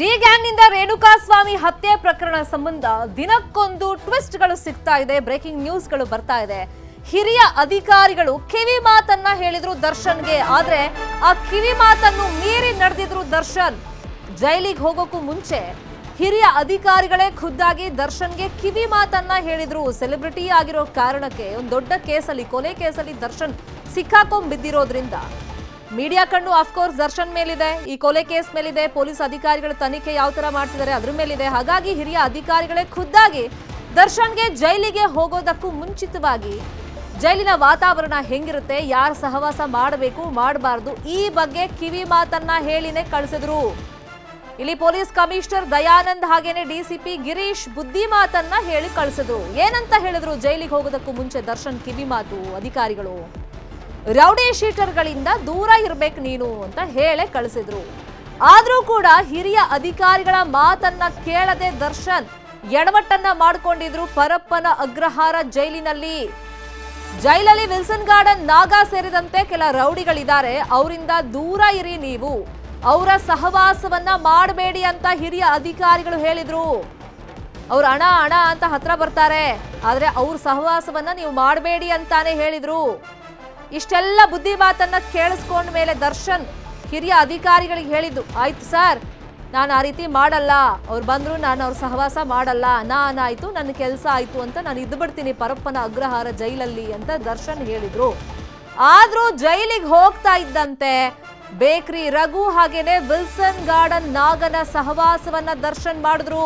D ಗ್ಯಾಂಗ್ನಿಂದ Renukaswamy ಹತ್ಯೆ ಪ್ರಕರಣ ಸಂಬಂಧ ದಿನಕ್ಕೊಂದು ಟ್ವಿಸ್ಟ್ಗಳು ಸಿಗ್ತಾ ಇದೆ. ಬ್ರೇಕಿಂಗ್ ನ್ಯೂಸ್ಗಳು ಬರ್ತಾ ಇದೆ. ಹಿರಿಯ ಅಧಿಕಾರಿಗಳು ಕಿವಿ ಮಾತನ್ನ ಹೇಳಿದ್ರು ದರ್ಶನ್ಗೆ. ಆದ್ರೆ ಆ ಕಿವಿ ಮಾತನ್ನು ಮೀರಿ ನಡೆದಿದ್ರು ದರ್ಶನ್. ಜೈಲಿಗೆ ಹೋಗೋಕ್ಕೂ ಮುಂಚೆ ಹಿರಿಯ ಅಧಿಕಾರಿಗಳೇ ಖುದ್ದಾಗಿ ದರ್ಶನ್ಗೆ ಕಿವಿ ಮಾತನ್ನ ಹೇಳಿದ್ರು. ಸೆಲೆಬ್ರಿಟಿ ಆಗಿರೋ ಕಾರಣಕ್ಕೆ ಒಂದು ದೊಡ್ಡ ಕೇಸಲ್ಲಿ, ಕೊಲೆ ಕೇಸಲ್ಲಿ ದರ್ಶನ್ ಸಿಕ್ಕಾಕೊಂಡ್ ಬಿದ್ದಿರೋದ್ರಿಂದ ಮೀಡಿಯಾ ಕಣ್ಣು ಆಫ್ಕೋರ್ಸ್ ದರ್ಶನ್ ಮೇಲಿದೆ, ಈ ಕೊಲೆ ಕೇಸ್ ಮೇಲಿದೆ, ಪೊಲೀಸ್ ಅಧಿಕಾರಿಗಳ ತನಿಖೆ ಯಾವ ತರ ಮಾಡ್ತಿದ್ದಾರೆ ಅದ್ರ ಮೇಲಿದೆ. ಹಾಗಾಗಿ ಹಿರಿಯ ಅಧಿಕಾರಿಗಳೇ ಖುದ್ದಾಗಿ ದರ್ಶನ್ಗೆ ಜೈಲಿಗೆ ಹೋಗೋದಕ್ಕೂ ಮುಂಚಿತವಾಗಿ ಜೈಲಿನ ವಾತಾವರಣ ಹೆಂಗಿರುತ್ತೆ, ಯಾರು ಸಹವಾಸ ಮಾಡಬೇಕು ಮಾಡಬಾರ್ದು ಈ ಬಗ್ಗೆ ಕಿವಿ ಮಾತನ್ನ ಹೇಳಿನೇ ಕಳಿಸಿದ್ರು. ಇಲ್ಲಿ ಪೊಲೀಸ್ ಕಮಿಷನರ್ ದಯಾನಂದ್ ಹಾಗೇನೆ ಡಿಸಿಪಿ ಗಿರೀಶ್ ಬುದ್ಧಿ ಮಾತನ್ನ ಹೇಳಿ ಕಳಿಸಿದ್ರು. ಏನಂತ ಹೇಳಿದ್ರು ಜೈಲಿಗೆ ಹೋಗೋದಕ್ಕೂ ಮುಂಚೆ ದರ್ಶನ್ ಕಿವಿ ಮಾತು ಅಧಿಕಾರಿಗಳು? ರೌಡಿ ಶೀಟರ್ಗಳಿಂದ ದೂರ ಇರ್ಬೇಕು ನೀನು ಅಂತ ಹೇಳೇ ಕಳಿಸಿದ್ರು. ಆದ್ರೂ ಕೂಡ ಹಿರಿಯ ಅಧಿಕಾರಿಗಳ ಮಾತನ್ನ ಕೇಳದೆ ದರ್ಶನ್ ಎಡವಟ್ಟನ್ನ ಮಾಡ್ಕೊಂಡಿದ್ರು ಪರಪ್ಪನ ಅಗ್ರಹಾರ ಜೈಲಿನಲ್ಲಿ. ಜೈಲಲ್ಲಿ ವಿಲ್ಸನ್ ಗಾರ್ಡನ್, ನಾಗಾ ಸೇರಿದಂತೆ ಕೆಲ ರೌಡಿಗಳಿದ್ದಾರೆ, ಅವರಿಂದ ದೂರ ಇರಿ ನೀವು, ಅವರ ಸಹವಾಸವನ್ನ ಮಾಡಬೇಡಿ ಅಂತ ಹಿರಿಯ ಅಧಿಕಾರಿಗಳು ಹೇಳಿದ್ರು. ಅವ್ರು ಅಣ ಅಣ ಅಂತ ಹತ್ರ ಬರ್ತಾರೆ, ಆದ್ರೆ ಅವ್ರ ಸಹವಾಸವನ್ನ ನೀವು ಮಾಡಬೇಡಿ ಅಂತಾನೆ ಹೇಳಿದ್ರು. ಇಷ್ಟೆಲ್ಲ ಬುದ್ಧಿ ಮಾತನ್ನ ಕೇಳಿಸ್ಕೊಂಡ ಮೇಲೆ ದರ್ಶನ್ ಹಿರಿಯ ಅಧಿಕಾರಿಗಳಿಗೆ ಹೇಳಿದ್ದು, ಆಯ್ತು ಸರ್ ನಾನು ಆ ರೀತಿ ಮಾಡಲ್ಲ, ಅವ್ರು ಬಂದ್ರು ನಾನು ಅವ್ರ ಸಹವಾಸ ಮಾಡಲ್ಲ, ನಾನಾಯ್ತು ನನ್ನ ಕೆಲಸ ಆಯ್ತು ಅಂತ ನಾನು ಇದ್ದು ಬಿಡ್ತೀನಿ ಪರಪ್ಪನ ಅಗ್ರಹಾರ ಜೈಲಲ್ಲಿ ಅಂತ ದರ್ಶನ್ ಹೇಳಿದ್ರು. ಆದ್ರೂ ಜೈಲಿಗೆ ಹೋಗ್ತಾ ಇದ್ದಂತೆ ಬೇಕ್ರಿ ರಘು ಹಾಗೇನೆ ವಿಲ್ಸನ್ ಗಾರ್ಡನ್ ನಾಗನ ಸಹವಾಸವನ್ನ ದರ್ಶನ್ ಮಾಡಿದ್ರು.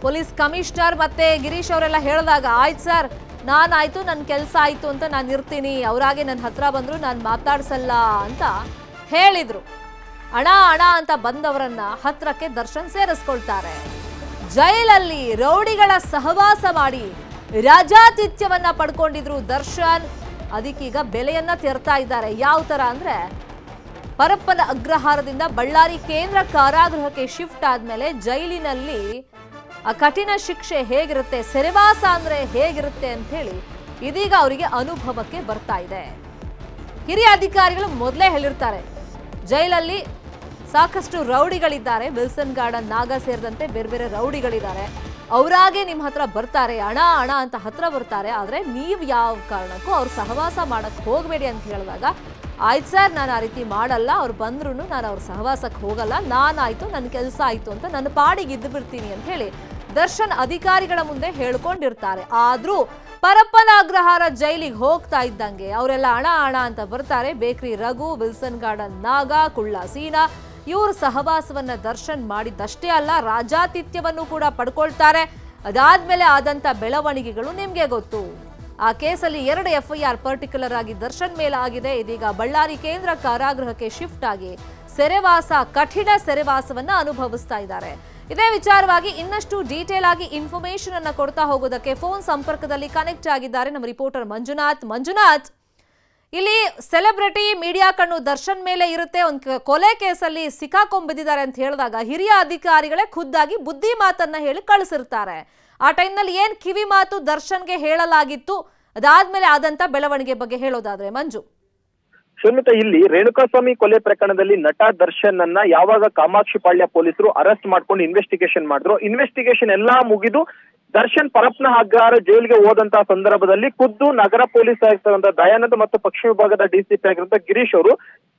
ಪೊಲೀಸ್ ಕಮಿಷನರ್ ಮತ್ತೆ ಗಿರೀಶ್ ಅವರೆಲ್ಲ ಹೇಳಿದಾಗ, ಆಯ್ತು ಸರ್ ನಾನಾಯ್ತು ನನ್ನ ಕೆಲಸ ಆಯ್ತು ಅಂತ ನಾನು ಇರ್ತೀನಿ, ಅವರಾಗೆ ನನ್ನ ಹತ್ರ ಬಂದ್ರು ನಾನು ಮಾತಾಡ್ಸಲ್ಲ ಅಂತ ಹೇಳಿದ್ರು. ಅಣ ಅಣ ಅಂತ ಬಂದವರನ್ನ ಹತ್ರಕ್ಕೆ ದರ್ಶನ್ ಸೇರಿಸ್ಕೊಳ್ತಾರೆ. ಜೈಲಲ್ಲಿ ರೌಡಿಗಳ ಸಹವಾಸ ಮಾಡಿ ರಾಜಾತಿಥ್ಯವನ್ನ ಪಡ್ಕೊಂಡಿದ್ರು ದರ್ಶನ್. ಅದಕ್ಕೀಗ ಬೆಲೆಯನ್ನ ತೆರ್ತಾ ಇದ್ದಾರೆ. ಯಾವ ತರ ಅಂದ್ರೆ, ಪರಪ್ಪನ ಅಗ್ರಹಾರದಿಂದ ಬಳ್ಳಾರಿ ಕೇಂದ್ರ ಕಾರಾಗೃಹಕ್ಕೆ ಶಿಫ್ಟ್ ಆದ್ಮೇಲೆ ಜೈಲಿನಲ್ಲಿ ಆ ಕಠಿಣ ಶಿಕ್ಷೆ ಹೇಗಿರುತ್ತೆ, ಸೆರೆವಾಸ ಅಂದ್ರೆ ಹೇಗಿರುತ್ತೆ ಅಂತ ಹೇಳಿ ಇದೀಗ ಅವರಿಗೆ ಅನುಭವಕ್ಕೆ ಬರ್ತಾ ಇದೆ. ಹಿರಿಯ ಅಧಿಕಾರಿಗಳು ಮೊದಲೇ ಹೇಳಿರ್ತಾರೆ, ಜೈಲಲ್ಲಿ ಸಾಕಷ್ಟು ರೌಡಿಗಳಿದ್ದಾರೆ, ವಿಲ್ಸನ್ ಗಾರ್ಡನ್, ನಾಗಾ ಸೇರಿದಂತೆ ಬೇರೆ ಬೇರೆ ರೌಡಿಗಳಿದ್ದಾರೆ, ಅವರಾಗೆ ನಿಮ್ಮ ಹತ್ರ ಬರ್ತಾರೆ, ಹಣ ಹಣ ಅಂತ ಹತ್ರ ಬರ್ತಾರೆ, ಆದ್ರೆ ನೀವು ಯಾವ ಕಾರಣಕ್ಕೂ ಅವ್ರ ಸಹವಾಸ ಮಾಡಕ್ ಹೋಗಬೇಡಿ ಅಂತ ಹೇಳಿದಾಗ, ಆಯ್ತು ಸರ್ ನಾನು ಆ ರೀತಿ ಮಾಡಲ್ಲ, ಅವ್ರು ಬಂದ್ರು ನಾನು ಅವ್ರ ಸಹವಾಸಕ್ಕೆ ಹೋಗಲ್ಲ, ನಾನಾಯ್ತು ನನ್ನ ಕೆಲಸ ಆಯ್ತು ಅಂತ ನನ್ನ ಪಾಡಿಗೆ ಇದ್ದು ಬಿಡ್ತೀನಿ ಅಂತ ಹೇಳಿ ದರ್ಶನ್ ಅಧಿಕಾರಿಗಳ ಮುಂದೆ ಹೇಳ್ಕೊಂಡಿರ್ತಾರೆ. ಆದ್ರೂ ಪರಪ್ಪನ ಅಗ್ರಹಾರ ಜೈಲಿಗೆ ಹೋಗ್ತಾ ಇದ್ದಂಗೆ ಅವರೆಲ್ಲ ಹಣ ಹಣ ಅಂತ ಬರ್ತಾರೆ. ಬೇಕ್ರಿ ರಘು, ವಿಲ್ಸನ್ ಗಾರ್ಡನ್ ನಾಗಾ, ಕುಳ್ಳ ಸೀನಾ ಇವ್ರ ಸಹವಾಸವನ್ನ ದರ್ಶನ್ ಮಾಡಿದ್ದಷ್ಟೇ ಅಲ್ಲ, ರಾಜಾತಿಥ್ಯವನ್ನು ಕೂಡ ಪಡ್ಕೊಳ್ತಾರೆ. ಅದಾದ್ಮೇಲೆ ಆದಂತ ಬೆಳವಣಿಗೆಗಳು ನಿಮ್ಗೆ ಗೊತ್ತು. ಆ ಕೇಸಲ್ಲಿ 2 FIR ಪರ್ಟಿಕ್ಯುಲರ್ ಆಗಿ ದರ್ಶನ್ ಮೇಲೆ ಆಗಿದೆ. ಇದೀಗ ಬಳ್ಳಾರಿ ಕೇಂದ್ರ ಕಾರಾಗೃಹಕ್ಕೆ ಶಿಫ್ಟ್ ಆಗಿ ಸೆರೆವಾಸ, ಕಠಿಣ ಸೆರೆವಾಸವನ್ನ ಅನುಭವಿಸ್ತಾ ಇದ್ದಾರೆ. ಇದೇ ವಿಚಾರವಾಗಿ ಇನ್ನಷ್ಟು ಡೀಟೇಲ್ ಆಗಿ ಇನ್ಫಾರ್ಮೇಶನ್ ಅನ್ನ ಕೊಡ್ತಾ ಹೋಗೋದಕ್ಕೆ ಫೋನ್ ಸಂಪರ್ಕದಲ್ಲಿ ಕನೆಕ್ಟ್ ಆಗಿದ್ದಾರೆ ನಮ್ಮ ರಿಪೋರ್ಟರ್ ಮಂಜುನಾಥ್. ಇಲ್ಲಿ ಸೆಲೆಬ್ರಿಟಿ ಮೀಡಿಯಾ ಕಣ್ಣು ದರ್ಶನ್ ಮೇಲೆ ಇರುತ್ತೆ. ಒಂದು ಕೊಲೆ ಕೇಸಲ್ಲಿ ಸಿಕ್ಕಾಕೊಂಡ್ಬಿದ್ದಾರೆ ಅಂತ ಹೇಳಿದಾಗ ಹಿರಿಯ ಅಧಿಕಾರಿಗಳೇ ಖುದ್ದಾಗಿ ಬುದ್ಧಿ ಮಾತನ್ನ ಹೇಳಿ ಕಳಿಸಿರ್ತಾರೆ. ಆ ಟೈಮ್ನಲ್ಲಿ ಏನ್ ಕಿವಿ ಮಾತು ದರ್ಶನ್ಗೆ ಹೇಳಲಾಗಿತ್ತು, ಅದಾದ್ಮೇಲೆ ಆದಂತ ಬೆಳವಣಿಗೆ ಬಗ್ಗೆ ಹೇಳೋದಾದ್ರೆ ಮಂಜು. ಸುಮಿತ, ಇಲ್ಲಿ ರೇಣುಕಾಸ್ವಾಮಿ ಕೊಲೆ ಪ್ರಕರಣದಲ್ಲಿ ನಟ ದರ್ಶನ್ ಅನ್ನ ಯಾವಾಗ ಕಾಮಾಕ್ಷಿ ಪಾಳ್ಯ ಪೊಲೀಸರು ಅರೆಸ್ಟ್ ಮಾಡ್ಕೊಂಡು ಇನ್ವೆಸ್ಟಿಗೇಷನ್ ಮಾಡಿದ್ರು, ಇನ್ವೆಸ್ಟಿಗೇಷನ್ ಎಲ್ಲಾ ಮುಗಿದು ದರ್ಶನ್ ಪರಪ್ಪನ ಅಗ್ರಹಾರ ಜೈಲಿಗೆ ಹೋದಂತಹ ಸಂದರ್ಭದಲ್ಲಿ ಖುದ್ದು ನಗರ ಪೊಲೀಸ್ ಆಯುಕ್ತರಾದ ದಯಾನಂದ್ ಮತ್ತು ಪಶ್ಚಿಮ ವಿಭಾಗದ ಡಿಸಿಪಿ ಆಗಿರುವಂತ ಗಿರೀಶ್ ಅವರು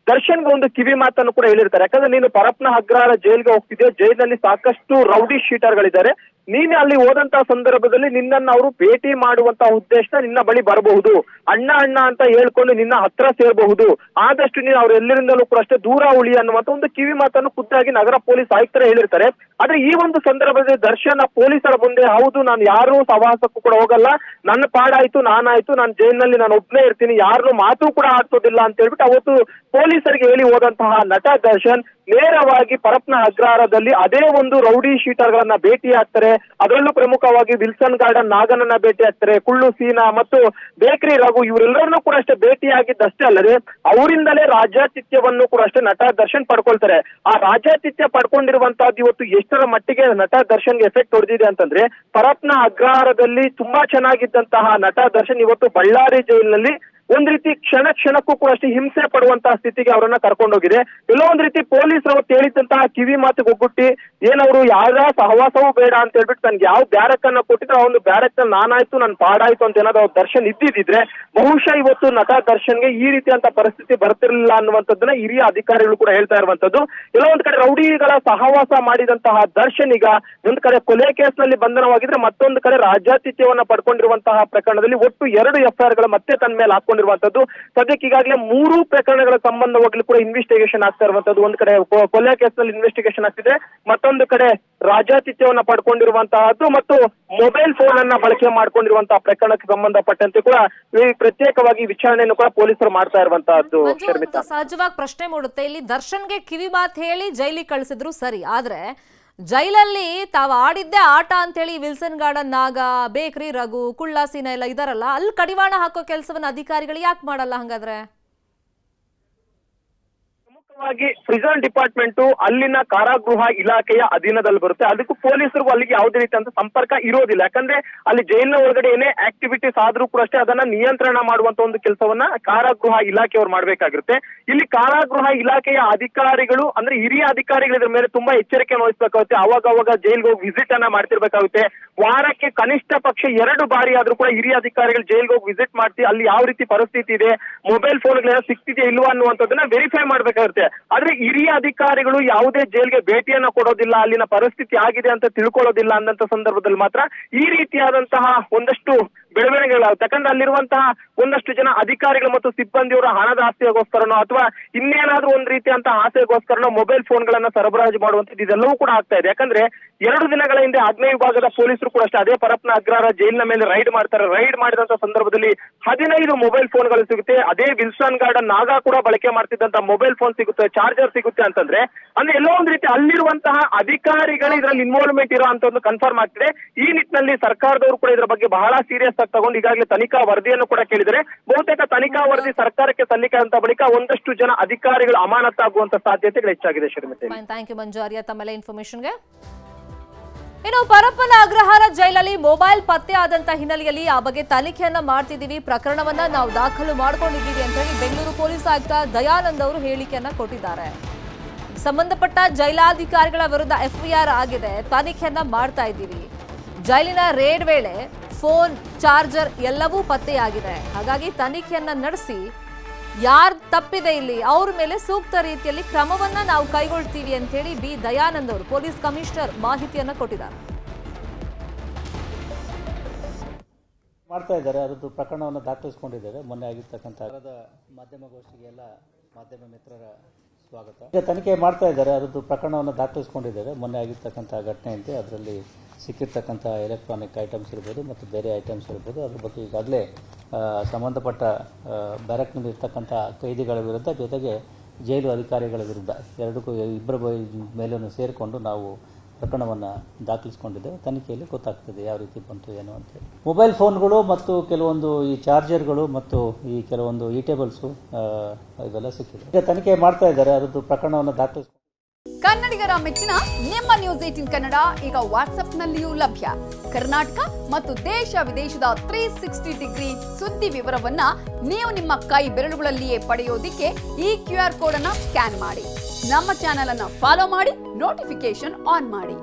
ದರ್ಶನ್ಗೆ ಒಂದು ಕಿವಿ ಮಾತನ್ನು ಕೂಡ ಹೇಳಿರ್ತಾರೆ. ಯಾಕಂದ್ರೆ ನೀನು ಪರಪ್ಪನ ಅಗ್ರಹಾರ ಜೈಲಿಗೆ ಹೋಗ್ತಿದ್ಯಾ, ಜೈಲಿನಲ್ಲಿ ಸಾಕಷ್ಟು ರೌಡಿ ಶೀಟರ್ಗಳಿದ್ದಾರೆ, ನೀನೆ ಅಲ್ಲಿ ಹೋದಂತಹ ಸಂದರ್ಭದಲ್ಲಿ ನಿನ್ನನ್ನು ಅವರು ಭೇಟಿ ಮಾಡುವಂತಹ ಉದ್ದೇಶ ನಿನ್ನ ಬಳಿ ಬರಬಹುದು, ಅಣ್ಣ ಅಣ್ಣ ಅಂತ ಹೇಳ್ಕೊಂಡು ನಿನ್ನ ಹತ್ರ ಸೇರಬಹುದು, ಆದಷ್ಟು ನೀನು ಅವ್ರ ಎಲ್ಲರಿಂದಲೂ ಕೂಡ ಅಷ್ಟೇ ದೂರ ಉಳಿ ಅನ್ನುವಂತ ಒಂದು ಕಿವಿ ಮಾತನ್ನು ಖುದ್ದಾಗಿ ನಗರ ಪೊಲೀಸ್ ಆಯುಕ್ತರೇ ಹೇಳಿರ್ತಾರೆ. ಆದ್ರೆ ಈ ಒಂದು ಸಂದರ್ಭದಲ್ಲಿ ದರ್ಶನ್ ಪೊಲೀಸರ ಮುಂದೆ, ಹೌದು ನಾನು ಯಾರು ಸಹವಾಸಕ್ಕೂ ಕೂಡ ಹೋಗಲ್ಲ, ನನ್ನ ಪಾಡಾಯ್ತು, ನಾನಾಯ್ತು, ನಾನು ಜೈಲಿನಲ್ಲಿ ನಾನು ಒಬ್ಬನೇ ಇರ್ತೀನಿ, ಯಾರನ್ನೂ ಮಾತು ಕೂಡ ಆಡ್ಸೋದಿಲ್ಲ ಅಂತ ಹೇಳ್ಬಿಟ್ಟು ಅವತ್ತು ಪೊಲೀಸರಿಗೆ ಹೇಳಿ ಹೋದಂತಹ ನಟ ದರ್ಶನ್ ನೇರವಾಗಿ ಪರಪ್ಪನ ಅಗ್ರಹಾರದಲ್ಲಿ ಅದೇ ಒಂದು ರೌಡಿ ಶೀಟರ್ಗಳನ್ನ ಭೇಟಿ ಆಗ್ತಾರೆ. ಅದರಲ್ಲೂ ಪ್ರಮುಖವಾಗಿ ವಿಲ್ಸನ್ ಗಾರ್ಡನ್ ನಾಗನನ್ನ ಭೇಟಿ ಆಗ್ತಾರೆ, ಕುಳ್ಳು ಸೀನಾ ಮತ್ತು ಬೇಕ್ರಿ ರಘು ಇವರೆಲ್ಲರನ್ನೂ ಕೂಡ ಅಷ್ಟೇ ಭೇಟಿಯಾಗಿದ್ದಷ್ಟೇ ಅಲ್ಲದೆ ಅವರಿಂದಲೇ ರಾಜಾತಿಥ್ಯವನ್ನು ಕೂಡ ಅಷ್ಟೇ ನಟ ದರ್ಶನ್ ಪಡ್ಕೊಳ್ತಾರೆ. ಆ ರಾಜಾತಿಥ್ಯ ಪಡ್ಕೊಂಡಿರುವಂತಹದ್ದು ಇವತ್ತು ಎಷ್ಟರ ಮಟ್ಟಿಗೆ ನಟ ದರ್ಶನ್ಗೆ ಎಫೆಕ್ಟ್ ಹೊಡೆದಿದೆ ಅಂತಂದ್ರೆ, ಪರಪ್ಪನ ಅಗ್ರಹಾರದಲ್ಲಿ ತುಂಬಾ ಚೆನ್ನಾಗಿದ್ದಂತಹ ನಟ ದರ್ಶನ್ ಇವತ್ತು ಬಳ್ಳಾರಿ ಜೈಲಿನಲ್ಲಿ ಒಂದ್ ರೀತಿ ಕ್ಷಣಕ್ಕೂ ಕೂಡ ಅಷ್ಟೇ ಹಿಂಸೆ ಪಡುವಂತಹ ಸ್ಥಿತಿಗೆ ಅವರನ್ನ ಕರ್ಕೊಂಡೋಗಿದೆ. ಎಲ್ಲೋ ಒಂದ್ ರೀತಿ ಪೊಲೀಸರು ಹೇಳಿದಂತಹ ಕಿವಿ ಮಾತಿಗೆ ಒಗ್ಗುಟ್ಟಿ ಏನವರು ಯಾರ ಸಹವಾಸವೂ ಬೇಡ ಅಂತ ಹೇಳ್ಬಿಟ್ಟು ತನ್ಗೆ ಯಾವ ಬ್ಯಾರಕ್ ಅನ್ನ ಕೊಟ್ಟಿದ್ರೆ ಆ ಒಂದು ಬ್ಯಾರಕ್ ನಲ್ಲಿ ನಾನಾಯ್ತು ನನ್ ಪಾಡಾಯ್ತು ಅಂತ ಏನಾದ್ರು ದರ್ಶನ್ ಇದ್ದಿದ್ರೆ ಬಹುಶಃ ಇವತ್ತು ನಟ ದರ್ಶನ್ಗೆ ಈ ರೀತಿಯಂತ ಪರಿಸ್ಥಿತಿ ಬರ್ತಿರ್ಲಿಲ್ಲ ಅನ್ನುವಂಥದ್ದನ್ನ ಹಿರಿಯ ಅಧಿಕಾರಿಗಳು ಕೂಡ ಹೇಳ್ತಾ ಇರುವಂತದ್ದು. ಎಲ್ಲೋ ಒಂದ್ ಕಡೆ ರೌಡಿಗಳ ಸಹವಾಸ ಮಾಡಿದಂತಹ ದರ್ಶನ್ ಈಗ ಒಂದ್ ಕಡೆ ಕೊಲೆ ಕೇಸ್ನಲ್ಲಿ ಬಂಧನವಾಗಿದ್ರೆ ಮತ್ತೊಂದು ಕಡೆ ರಾಜ್ಯಾತಿಥ್ಯವನ್ನ ಪಡ್ಕೊಂಡಿರುವಂತಹ ಪ್ರಕರಣದಲ್ಲಿ ಒಟ್ಟು 2 FIR ಗಳು ಮತ್ತೆ ತನ್ನ ಮೇಲೆ ಹಾಕೊಂಡಿರುವಂತದ್ದು. ಸದ್ಯಕ್ಕೆ ಈಗಾಗಲೇ 3 ಪ್ರಕರಣಗಳ ಸಂಬಂಧವಾಗ್ಲೂ ಕೂಡ ಇನ್ವೆಸ್ಟಿಗೇಷನ್ ಆಗ್ತಾ ಇರುವಂತದ್ದು. ಒಂದ್ ಕಡೆ ಕೊಲೆ ಕೇಸ್ನಲ್ಲಿ ಇನ್ವೆಸ್ಟಿಗೇಷನ್ ಆಗ್ತಿದೆ, ಮತ್ತೊಂದು ಕಡೆ ರಾಜ್ಯಾತಿಥ್ಯವನ್ನ ಪಡ್ಕೊಂಡಿರುವಂತಹದ್ದು ಮತ್ತು ಮೊಬೈಲ್ ಫೋನ್ ಅನ್ನ ಬಳಕೆ ಮಾಡ್ಕೊಂಡಿರುವಂತಹ ಪ್ರಕರಣಕ್ಕೆ ಸಂಬಂಧಪಟ್ಟಂತೆ ಕೂಡ ಪ್ರತ್ಯೇಕವಾಗಿ ವಿಚಾರಣೆಯನ್ನು ಕೂಡ ಪೊಲೀಸರು ಮಾಡ್ತಾ ಇರುವಂತಹದ್ದು. ಸಹಜವಾಗಿ ಪ್ರಶ್ನೆ ಮೂಡುತ್ತೆ, ಇಲ್ಲಿ ದರ್ಶನ್ಗೆ ಕಿವಿ ಮಾತು ಹೇಳಿ ಜೈಲಿಗೆ ಕಳಿಸಿದ್ರು ಸರಿ, ಆದ್ರೆ ಜೈಲಲ್ಲಿ ತಾವು ಆಡಿದ್ದೆ ಆಟ ಅಂತ ಹೇಳಿ ವಿಲ್ಸನ್ ಗಾರ್ಡನ್ ನಾಗ, ಬೇಕ್ರಿ ರಘು, ಕುಳ್ಳಾಸಿನ ಎಲ್ಲ ಇದಾರಲ್ಲ, ಅಲ್ಲಿ ಕಡಿವಾಣ ಹಾಕೋ ಕೆಲಸವನ್ನ ಅಧಿಕಾರಿಗಳು ಯಾಕೆ ಮಾಡಲ್ಲ ಹಂಗಾದ್ರೆ? ಪ್ರಿಸನ್ ಡಿಪಾರ್ಟ್ಮೆಂಟ್ ಅಲ್ಲಿನ ಕಾರಾಗೃಹ ಇಲಾಖೆಯ ಅಧೀನದಲ್ಲಿ ಬರುತ್ತೆ. ಅದಕ್ಕೂ ಪೊಲೀಸರಿಗೂ ಅಲ್ಲಿಗೆ ಯಾವುದೇ ರೀತಿಯಂತ ಸಂಪರ್ಕ ಇರೋದಿಲ್ಲ. ಯಾಕಂದ್ರೆ ಅಲ್ಲಿ ಜೈಲಿನ ಒಳಗಡೆ ಏನೇ ಆಕ್ಟಿವಿಟೀಸ್ ಆದ್ರೂ ಕೂಡ ಅಷ್ಟೇ ಅದನ್ನ ನಿಯಂತ್ರಣ ಮಾಡುವಂತ ಒಂದು ಕೆಲಸವನ್ನ ಕಾರಾಗೃಹ ಇಲಾಖೆಯವರು ಮಾಡ್ಬೇಕಾಗಿರುತ್ತೆ. ಇಲ್ಲಿ ಕಾರಾಗೃಹ ಇಲಾಖೆಯ ಅಧಿಕಾರಿಗಳು ಅಂದ್ರೆ ಹಿರಿಯ ಅಧಿಕಾರಿಗಳು ಇದ್ರ ಮೇಲೆ ತುಂಬಾ ಎಚ್ಚರಿಕೆ ವಹಿಸಬೇಕಾಗುತ್ತೆ. ಅವಾಗ ಜೈಲ್ಗೆ ಹೋಗಿ ವಿಸಿಟ್ ಅನ್ನ ಮಾಡ್ತಿರ್ಬೇಕಾಗುತ್ತೆ. ವಾರಕ್ಕೆ ಕನಿಷ್ಠ ಪಕ್ಷ 2 ಬಾರಿ ಆದ್ರೂ ಕೂಡ ಹಿರಿಯ ಅಧಿಕಾರಿಗಳು ಜೈಲ್ಗೆ ಹೋಗಿ ವಿಸಿಟ್ ಮಾಡ್ತಿ ಅಲ್ಲಿ ಯಾವ ರೀತಿ ಪರಿಸ್ಥಿತಿ ಇದೆ, ಮೊಬೈಲ್ ಫೋನ್ಗಳೆಲ್ಲ ಸಿಗ್ತಿದೆಯಾ ಇಲ್ವಾ ಅನ್ನುವಂಥದ್ದನ್ನ ವೆರಿಫೈ ಮಾಡ್ಬೇಕಾಗುತ್ತೆ. ಆದ್ರೆ ಹಿರಿಯ ಅಧಿಕಾರಿಗಳು ಯಾವುದೇ ಜೈಲ್ಗೆ ಭೇಟಿಯನ್ನ ಕೊಡೋದಿಲ್ಲ, ಅಲ್ಲಿನ ಪರಿಸ್ಥಿತಿ ಆಗಿದೆ ಅಂತ ತಿಳ್ಕೊಳ್ಳೋದಿಲ್ಲ ಅನ್ನಂತ ಸಂದರ್ಭದಲ್ಲಿ ಮಾತ್ರ ಈ ರೀತಿಯಾದಂತಹ ಒಂದಷ್ಟು ಬೆಳವಣಿಗೆಗಳಾಗುತ್ತೆ. ಯಾಕಂದ್ರೆ ಅಲ್ಲಿರುವಂತಹ ಒಂದಷ್ಟು ಜನ ಅಧಿಕಾರಿಗಳು ಮತ್ತು ಸಿಬ್ಬಂದಿಯವರ ಹಣದ ಆಸೆಗೋಸ್ಕರನೋ ಅಥವಾ ಇನ್ನೇನಾದ್ರೂ ಒಂದ್ ರೀತಿಯಂತಹ ಆಸೆಗೋಸ್ಕರನೋ ಮೊಬೈಲ್ ಫೋನ್ಗಳನ್ನ ಸರಬರಾಜು ಮಾಡುವಂತದ್ದು ಇದೆಲ್ಲವೂ ಕೂಡ ಆಗ್ತಾ ಇದೆ. ಯಾಕಂದ್ರೆ 2 ದಿನಗಳ ಹಿಂದೆ ಆಗ್ನೇಯ ವಿಭಾಗದ ಪೊಲೀಸರು ಕೂಡ ಅಷ್ಟೇ ಅದೇ ಪರಪ್ಪನ ಅಗ್ರಹಾರ ಜೈಲಿನ ಮೇಲೆ ರೈಡ್ ಮಾಡ್ತಾರೆ. ರೈಡ್ ಮಾಡಿದಂತ ಸಂದರ್ಭದಲ್ಲಿ 15 ಮೊಬೈಲ್ ಫೋನ್ಗಳು ಸಿಗುತ್ತೆ. ಅದೇ ವಿಲ್ಸನ್ ಗಾರ್ಡನ್ ನಾಗ ಕೂಡ ಬಳಕೆ ಮಾಡ್ತಿದ್ದಂತ ಮೊಬೈಲ್ ಫೋನ್ ಸಿಗುತ್ತೆ, ಚಾರ್ಜರ್ ಸಿಗುತ್ತೆ ಅಂತಂದ್ರೆ ಅಂದ್ರೆ ಎಲ್ಲೋ ಒಂದ್ ರೀತಿ ಅಲ್ಲಿರುವಂತಹ ಅಧಿಕಾರಿಗಳು ಇದರಲ್ಲಿ ಇನ್ವಾಲ್ವ್ಮೆಂಟ್ ಇರೋ ಅಂತ ಒಂದು ಕನ್ಫರ್ಮ್ ಆಗ್ತಿದೆ. ಈ ನಿಟ್ಟಿನಲ್ಲಿ ಸರ್ಕಾರದವರು ಕೂಡ ಇದರ ಬಗ್ಗೆ ಬಹಳ ಸೀರಿಯಸ್ ಆಗಿ ತಗೊಂಡು ಈಗಾಗಲೇ ತನಿಖಾ ವರದಿಯನ್ನು ಕೂಡ ಕೇಳಿದರೆ ಬಹುತೇಕ ತನಿಖಾ ವರದಿ ಸರ್ಕಾರಕ್ಕೆ ಸಲ್ಲಿಕೆ ಅಂತ ಬಳಿಕ ಒಂದಷ್ಟು ಜನ ಅಧಿಕಾರಿಗಳು ಅಮಾನತಾಗುವಂತ ಸಾಧ್ಯತೆಗಳು ಹೆಚ್ಚಾಗಿದೆ. ಶ್ರೀಮತಿ ಥ್ಯಾಂಕ್ ಯು ಮಂಜು ಆರ್ಯ ತಮ್ಮೆಲ್ಲ ಇನ್ಫಾರ್ಮೇಶನ್ಗೆ. ಇನ್ನು ಪರಪ್ಪನ ಅಗ್ರಹಾರ ಜೈಲಲ್ಲಿ ಮೊಬೈಲ್ ಪತ್ತೆ ಆದಂತ ಹಿನ್ನೆಲೆಯಲ್ಲಿ ಆ ಬಗ್ಗೆ ತನಿಖೆಯನ್ನ ಮಾಡ್ತಿದ್ದೀವಿ, ಪ್ರಕರಣವನ್ನ ನಾವು ದಾಖಲು ಮಾಡ್ಕೊಂಡಿದ್ದೀವಿ ಅಂತ ಹೇಳಿ ಬೆಂಗಳೂರು ಪೊಲೀಸ್ ಆಯುಕ್ತ ದಯಾನಂದ್ ಅವರು ಹೇಳಿಕೆಯನ್ನ ಕೊಟ್ಟಿದ್ದಾರೆ. ಸಂಬಂಧಪಟ್ಟ ಜೈಲಾಧಿಕಾರಿಗಳ ವಿರುದ್ಧ FIR ಆಗಿದೆ, ತನಿಖೆಯನ್ನ ಮಾಡ್ತಾ ಇದ್ದೀವಿ. ಜೈಲಿನ ರೇಡ್ ವೇಳೆ ಫೋನ್, ಚಾರ್ಜರ್ ಎಲ್ಲವೂ ಪತ್ತೆಯಾಗಿದೆ. ಹಾಗಾಗಿ ತನಿಖೆಯನ್ನ ನಡೆಸಿ ಯಾರು ತಪ್ಪಿದೆ ಇಲ್ಲಿ ಅವ್ರ ಮೇಲೆ ಸೂಕ್ತ ರೀತಿಯಲ್ಲಿ ಕ್ರಮವನ್ನ ನಾವು ಕೈಗೊಳ್ತೀವಿ ಅಂತ ಹೇಳಿ ಬಿ ದಯಾನಂದ್ ಅವರು ಪೊಲೀಸ್ ಕಮಿಷನರ್ ಮಾಹಿತಿಯನ್ನ ಕೊಟ್ಟಿದ್ದಾರೆ. ಮಾಡ್ತಾ ಇದ್ದಾರೆ, ಅದರದ್ದು ಪ್ರಕರಣವನ್ನು ದಾಖಲಿಸಿಕೊಂಡಿದ್ದಾರೆ. ಮೊನ್ನೆ ಆಗಿರ್ತಕ್ಕಂಥ ಮಾಧ್ಯಮಗೋಷ್ಠಿಗೆ ಎಲ್ಲ ಮಾಧ್ಯಮ ಮಿತ್ರರ ಸ್ವಾಗತ. ಈಗ ತನಿಖೆ ಮಾಡ್ತಾ ಇದ್ದಾರೆ, ಅದರದ್ದು ಪ್ರಕರಣವನ್ನು ದಾಖಲಿಸಿಕೊಂಡಿದ್ದಾರೆ. ಮೊನ್ನೆ ಆಗಿರ್ತಕ್ಕಂಥ ಘಟನೆಯಂತೆ ಅದರಲ್ಲಿ ಸಿಕ್ಕಿರ್ತಕ್ಕಂಥ ಎಲೆಕ್ಟ್ರಾನಿಕ್ ಐಟಮ್ಸ್ ಇರ್ಬೋದು ಮತ್ತು ಬೇರೆ ಐಟಮ್ಸ್ ಇರ್ಬೋದು, ಅದ್ರ ಬಗ್ಗೆ ಈಗಾಗಲೇ ಸಂಬಂಧಪಟ್ಟ ಬ್ಯಾರಕ್ನಲ್ಲಿ ಇರ್ತಕ್ಕಂಥ ಕೈದಿಗಳ ವಿರುದ್ಧ ಜೊತೆಗೆ ಜೈಲು ಅಧಿಕಾರಿಗಳ ವಿರುದ್ಧ ಇಬ್ಬರ ಮೇಲೂ ಸೇರಿಕೊಂಡು ನಾವು ಪ್ರಕರಣವನ್ನು ದಾಖಲಿಸಿಕೊಂಡಿದ್ದೇವೆ. ತನಿಖೆಯಲ್ಲಿ ಗೊತ್ತಾಗ್ತದೆ ಯಾವ ರೀತಿ ಬಂತು ಏನು ಅಂತೇಳಿ. ಮೊಬೈಲ್ ಫೋನ್ಗಳು ಮತ್ತು ಕೆಲವೊಂದು ಈ ಚಾರ್ಜರ್ಗಳು ಮತ್ತು ಈ ಕೆಲವೊಂದು ಈಟೇಬಲ್ಸು ಇವೆಲ್ಲ ಸಿಕ್ಕಿದೆ. ಈಗ ತನಿಖೆ ಮಾಡ್ತಾ ಇದ್ದಾರೆ, ಅದರದ್ದು ಪ್ರಕರಣವನ್ನು ದಾಖಲಿಸಿಕೊಂಡು. ಕನ್ನಡಿಗರ ಮೆಚ್ಚಿನ ನಿಮ್ಮ ನ್ಯೂಸ್ 18 ಕನ್ನಡ ಈಗ ವಾಟ್ಸ್ಆಪ್ನಲ್ಲಿಯೂ ಲಭ್ಯ. ಕರ್ನಾಟಕ ಮತ್ತು ದೇಶ ವಿದೇಶದ 360 ಡಿಗ್ರಿ ಸುದ್ದಿ ವಿವರವನ್ನ ನೀವು ನಿಮ್ಮ ಕೈ ಬೆರಳುಗಳಲ್ಲಿಯೇ ಪಡೆಯೋದಿಕ್ಕೆ ಈ QR ಕೋಡ್ ಅನ್ನ ಸ್ಕ್ಯಾನ್ ಮಾಡಿ. ನಮ್ಮ ಚಾನೆಲ್ ಅನ್ನ ಫಾಲೋ ಮಾಡಿ, ನೋಟಿಫಿಕೇಶನ್ ಆನ್ ಮಾಡಿ.